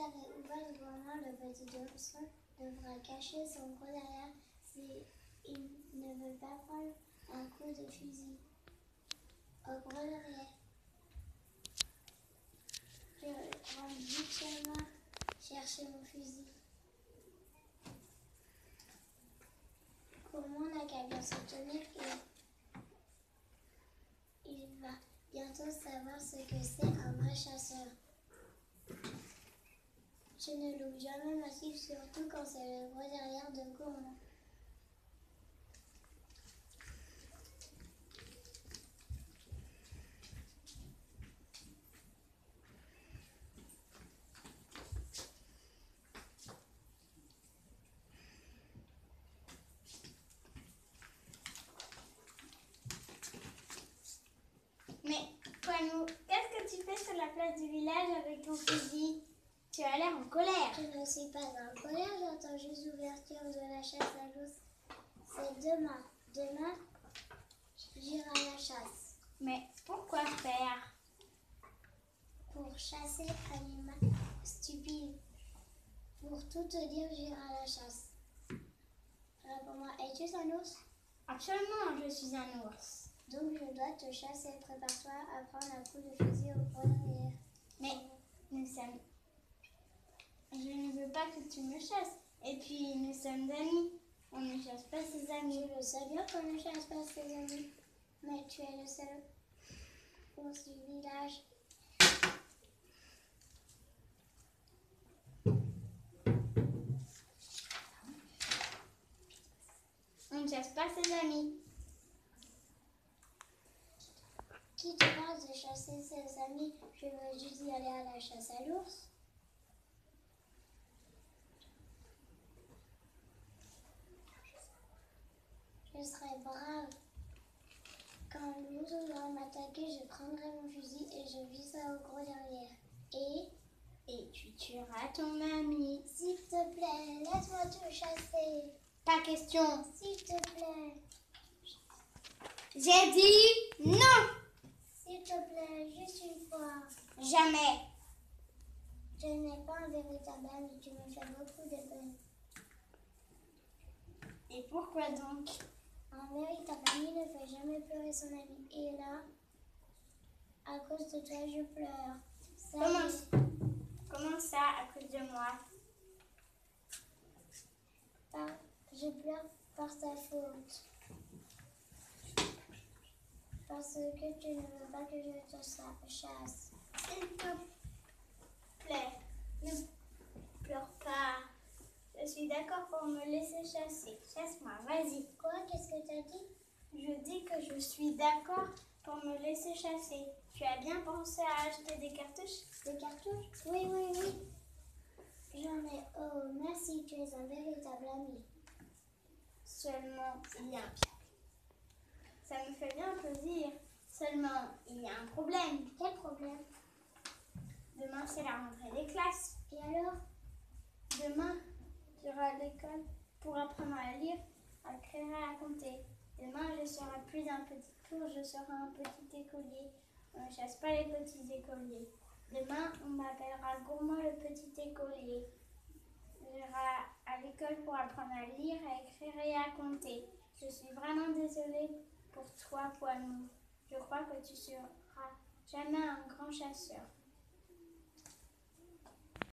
avait ouvert grand le petit ourson devra cacher son gros derrière s'il ne veut pas prendre un coup de fusil au gros derrière. Je rentre vite chez moi chercher mon fusil. Comment on n'a qu'à bien se tenir et il va bientôt savoir ce que c'est un vrai chasseur. Je ne loupe jamais massif, surtout quand c'est le gros derrière de gourmand. Mais Poinou, qu'est-ce que tu fais sur la place du village avec ton fusil? Tu as l'air en colère. Je ne suis pas en colère, j'entends juste l'ouverture de la chasse à l'ours. C'est demain. Demain, j'irai à la chasse. Mais pourquoi faire? Pour chasser animal stupide. Pour tout te dire, j'irai à la chasse. Réponds-moi, es-tu un ours? Absolument, je suis un ours. Donc je dois te chasser. Prépare-toi à prendre un coup de fusil au gros derrière. Mais nous sommes... Je ne veux pas que tu me chasses. Et puis, nous sommes amis. On ne chasse pas ses amis. Je le sais bien qu'on ne chasse pas ses amis. Mais tu es le seul ours du village. On ne chasse pas ses amis. Qui te parle de chasser ses amis? Je veux juste y aller à la chasse à l'ours. Je serai brave. Quand l'ours va m'attaquer, je prendrai mon fusil et je viserai au gros derrière. Et tu tueras ton ami. S'il te plaît, laisse-moi te chasser. Pas question. S'il te plaît. J'ai dit non. S'il te plaît, juste une fois. Jamais. Je n'ai pas un véritable ami, tu me fais beaucoup de peine. Et pourquoi donc? Un véritable ami ne fait jamais pleurer son ami. Et là, à cause de toi, je pleure. Comment ça, à cause de moi? Je pleure par ta faute. Parce que tu ne veux pas que je te chasse. S'il te plaît, ne pleure pas. Je suis d'accord pour me laisser chasser. Chasse-moi, vas-y. Quoi? Qu'est-ce que tu as dit? Je dis que je suis d'accord pour me laisser chasser. Tu as bien pensé à acheter des cartouches? Des cartouches? Oui. J'en ai. Oh, merci, tu es un véritable ami. Seulement, il y a un Ça me fait bien plaisir. Seulement, il y a un problème. Quel problème? Demain, c'est la rentrée des classes. Et alors? Demain, tu iras à l'école pour apprendre à lire, à écrire et à compter. Demain, je serai plus un petit cours, je serai un petit écolier. On ne chasse pas les petits écoliers. Demain, on m'appellera Gourmand le petit écolier. J'irai à l'école pour apprendre à lire, à écrire et à compter. Je suis vraiment désolée pour toi, Poinou. Je crois que tu seras jamais un grand chasseur.